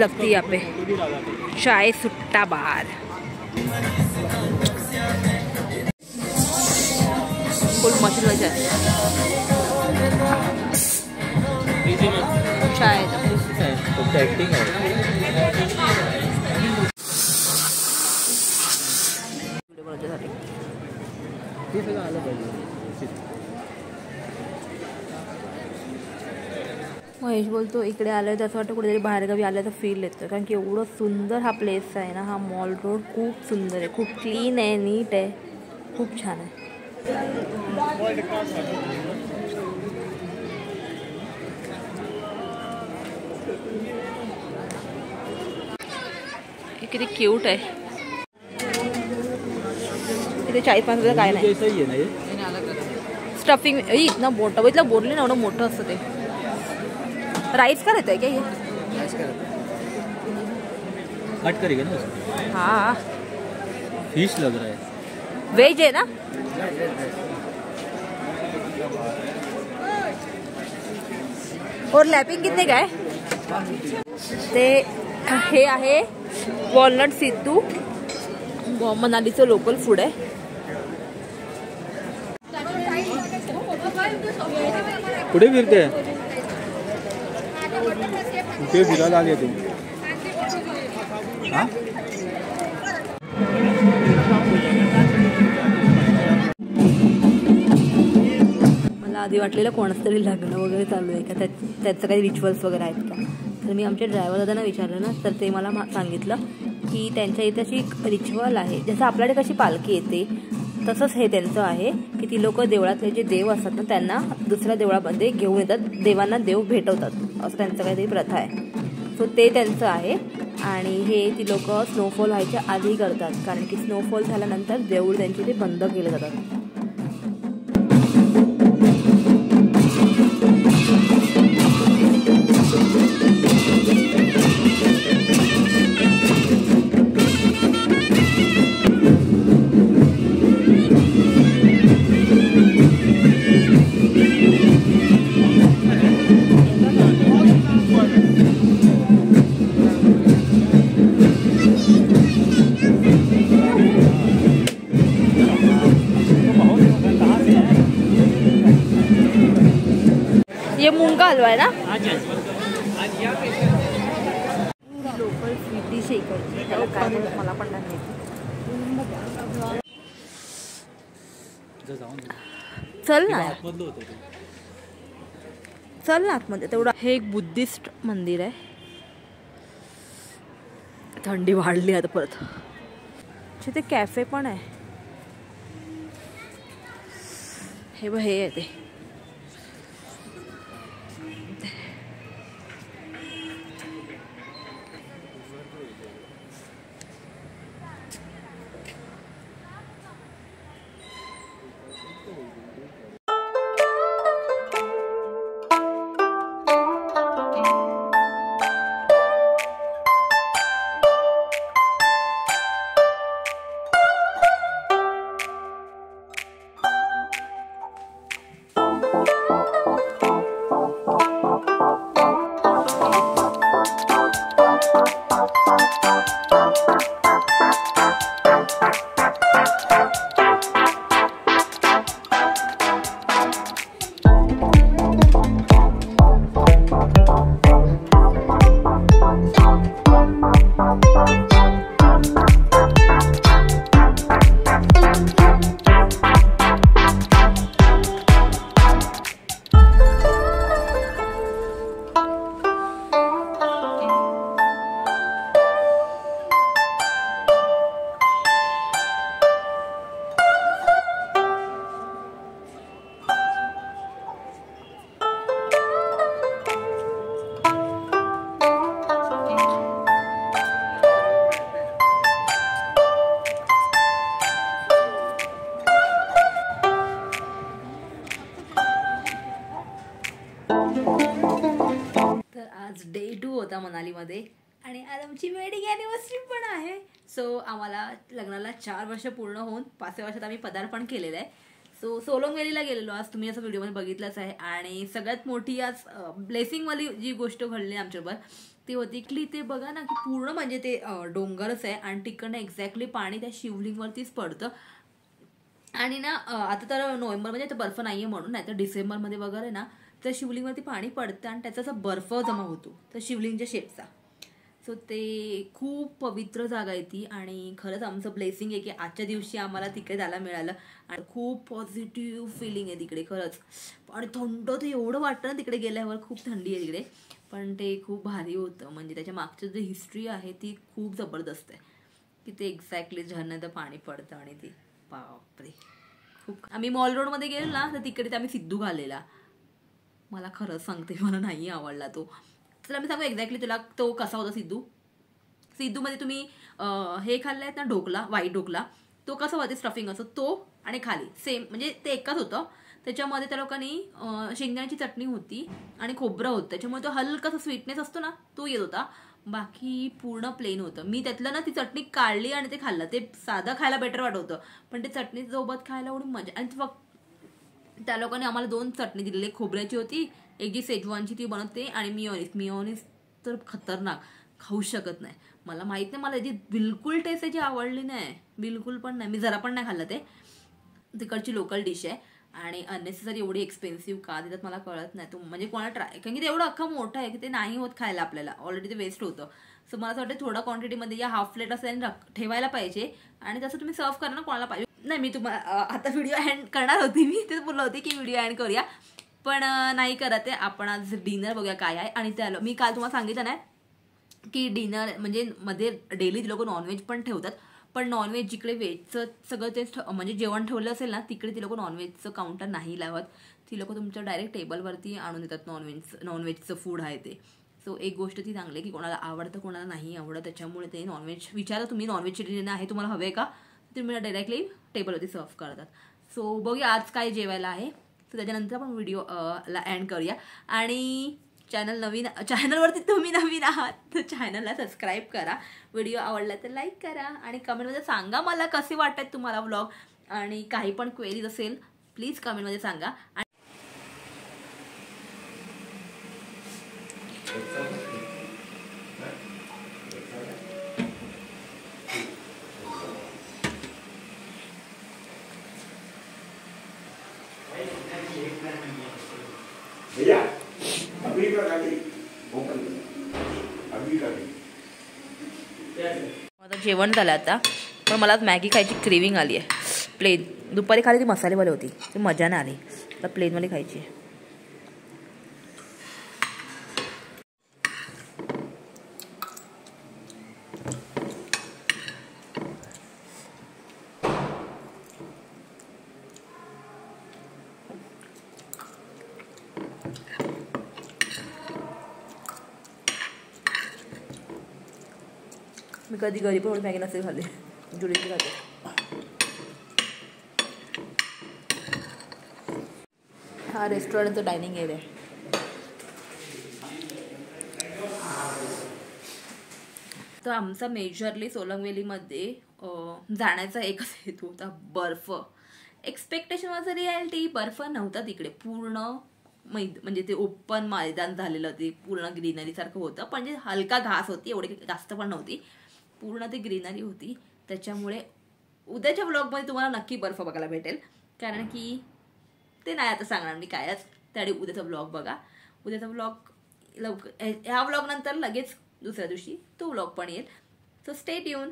लगती है यहाँ पे चाय सुट्टा बार। फुल मशीन में चाय एक्टिंग है। महेश बोलतो इकडे आलं तर असं वाटतं कुठेतरी बाहेरगावी आलं तर फील येतं, कारण की एवढं सुंदर हा प्लेस आहे ना। हा मॉल रोड खूप सुंदर आहे, खूप क्लीन आहे, नीट आहे, खूप छान आहे। किती क्यूट आहे। इथे 40-50 रुपये काय नाही। स्टफिंग इतना मोठं बघितलं, बोलले ना एवढं मोठं असतं ते। राइस का रहता है क्या ये? कट करेगा ना? हाँ फिश लग रहा है। वेज है ना? और लॅपिंग कितने का है? ते हे आहे वॉलनट सिद्धू, मनालीचं लोकल फूड आहे। कुठे फिरते? कुठे फिरायला आले तू? हा? मला आधी वाटलेलं कोणाचं तरी लग्न वगैरे चालू आहे का, त्याचं काही रिच्युअल्स वगैरे आहेत का। तर मी आमच्या ड्रायव्हर दादांना विचारलं ना, तर ते मला सांगितलं की त्यांच्या इथे अशी एक रिच्युअल आहे, जसं आपल्याकडे कशी पालखी येते तसंच हे त्यांचं आहे की ती लोक देवळातले जे देव असतात ना त्यांना दुसऱ्या देवळामध्ये घेऊन येतात, देवांना देव भेटवतात, असं त्यांचं काहीतरी प्रथा आहे। सो ते त्यांचं आहे आणि हे ती लोक स्नोफॉल व्हायच्या आधी करतात, कारण की स्नोफॉल झाल्यानंतर देऊळ त्यांचे ते बंद केले जातात। ये मूंग का हलवा है ना? लोकल स्वीट डिश आहे इकडची, त्याला काय म्हणतात मला पण नाही माहिती। चल ना चल ना आतमध्ये तेवढं। हे एक बुद्धिस्ट मंदिर आहे। थंडी वाढली आता परत। तिथे कॅफे पण आहे, हे बघ हे आहे ते। आज डे 2 होता मनालीमध्ये आणि आज आमची वेडिंग ॲनिव्हर्सरी पण आहे। सो आम्हाला लग्नाला 4 वर्ष पूर्ण होऊन 5व्या वर्षात आम्ही पदार्पण केलेलं आहे। सो सोलोंग व्हॅलीला गेलेलो आज, तुम्ही असं व्हिडिओमध्ये बघितलंच आहे। आणि सगळ्यात मोठी आज ब्लेसिंगवाली जी गोष्ट घडली आमच्याबरोबर ती होती की ते बघा ना की पूर्ण म्हणजे ते डोंगरच आहे आणि तिकडनं एक्झॅक्टली पाणी त्या शिवलिंगवरतीच पडतं. आणि ना आता तर नोव्हेंबरमध्ये तर बर्फ नाहीये म्हणून, नाही तर डिसेंबरमध्ये वगैरे ना तर शिवलिंगवरती पाणी पडतं आणि त्याचा असा बर्फ जमा होतो तर शिवलिंगच्या शेपचा. सो ते खूप पवित्र जागा आहे ती आणि खरंच आमचं ब्लेसिंग आहे की आजच्या दिवशी आम्हाला तिकडे जायला मिळालं आणि खूप पॉझिटिव्ह फिलिंग आहे तिकडे खरंच. आणि थंड ते एवढं वाटतं ना तिकडे गेल्यावर, खूप थंडी आहे तिकडे, पण ते खूप भारी होतं. म्हणजे त्याच्या मागचं जे हिस्ट्री आहे ती खूप जबरदस्त आहे की ते एक्झॅक्टली झरण्याचं पाणी पडतं आणि ते बापरे खूप. आम्ही मॉल रोडमध्ये गेलो ना तर तिकडे आम्ही सिद्धू घालेला, मला खरंच सांगते मला नाही आवडला तो. तर मी सांगू एक्झॅक्टली तुला तो कसा होता सिद्धूमध्ये तुम्ही हे खाल्ले आहेत ना ढोकला, व्हाईट ढोकला, तो कसा होता स्टफिंग असं तो आणि खाली सेम म्हणजे ते एकच होतं. त्याच्यामध्ये त्या लोकांनी शेंगदाण्याची चटणी होती आणि खोबरं होतं, त्याच्यामुळे तो हलकासा स्वीटनेस असतो ना तो येत होता, बाकी पूर्ण प्लेन होतं. मी त्यातलं ना ती चटणी काढली आणि ते खाल्लं. ते साधं खायला बेटर वाटत होतं पण ते चटणी सोबत खायला एवढी मजा. आणि फक्त त्या लोकांनी आम्हाला 2 चटणी दिलेली, खोबऱ्याची होती, एक जी सेजवानची ती बनवते आणि मिओनिज तर खतरनाक, खाऊ शकत नाही. मला माहित नाही, मला याची बिलकुल टेस्ट याची आवडली नाही, बिलकुल पण नाही. मी जरा पण नाही खाल्लं. ते तिकडची लोकल डिश आहे आणि अननेसेसरी एवढी एक्सपेन्सिव्ह का देतात मला कळत नाही. तो म्हणजे कोणाला ट्राय, कारण की ते एवढं अख्खा मोठं आहे की ते नाही होत खायला आपल्याला, ऑलरेडी ते वेस्ट होतं. सो मला असं वाटतं थोडा क्वांटिटीमध्ये या हाफ प्लेट असेल ठेवायला पाहिजे आणि तसं तुम्ही सर्व करणं कोणाला पाहिजे. नाही मी तुम्हाला आता व्हिडिओ एंड करणार होती, मी तेच बोललं होते की व्हिडिओ एंड करूया पण नाही करत आहे. आपण आज डिनर बघूया काय आहे. आणि त्याला मी काल तुम्हाला सांगितलं नाही की डिनर म्हणजे मध्ये डेली लोक नॉनव्हेज पण ठेवतात, पण नॉनव्हेज जिकडे व्हेजचं सगळं ते म्हणजे जेवण ठेवलं असेल ना तिकडे ती लोक नॉनव्हेजचं काउंटर नाही लावत. ती लोक तुमच्या डायरेक्ट टेबलवरती आणून देतात नॉनव्हेजचं फूड आहे ते. सो एक गोष्ट ती चांगली आहे की कोणाला आवडतं कोणाला नाही आवडत, त्याच्यामुळे ते नॉनव्हेज विचारा तुम्ही नॉनव्हेजचे डिनर आहे तुम्हाला हवे का, तुम्ही डायरेक्टली टेबलवरती सर्व करतात. सो बघूया आज काय जेवायला आहे. तर त्याच्यानंतर आपण व्हिडिओला एंड करूया. आणि चॅनलवरती तुम्ही नवीन आहात तर चॅनलला सबस्क्राईब करा, व्हिडिओ आवडला तर लाईक करा आणि कमेंटमध्ये सांगा मला कसे वाटतात तुम्हाला व्लॉग. आणि काही पण क्वेरीज असेल प्लीज कमेंटमध्ये सांगा. आता जेवण झालं आता, पण मला मॅगी खायची क्रेविंग आली आहे. प्लेन दुपारी खाली ती मसालेवाली होती, ती मजा नाही आली, आता प्लेनवाली खायची. मी कधी घरी पण एवढी मॅगी नसेल खाल्ली, जुडीची खाते. हा रेस्टॉरंटचं डायनिंग एरिया आहे. तर आमचा मेजरली सोलंगवेलीमध्ये जाण्याचा एकच हेतू होता, बर्फ. Expectation was a reality. बर्फ नव्हता तिकडे, पूर्ण म्हणजे ते ओपन मैदान झालेलं, ते पूर्ण ग्रीनरी सारखं होतं, पण जे हलका घास होती, एवढी जास्त पण नव्हती, पूर्ण ती ग्रीनरी होती. त्याच्यामुळे उद्याच्या व्लॉगमध्ये तुम्हाला नक्की बर्फ बघायला भेटेल, कारण की ते नाही आता सांगणार मी कायच, त्यावेळी उद्याचा व्लॉग बघा. उद्याचा व्लॉग लवकर, ह्या व्लॉग नंतर लगेच दुसऱ्या दिवशी तो व्लॉग पण येईल. So stay tune.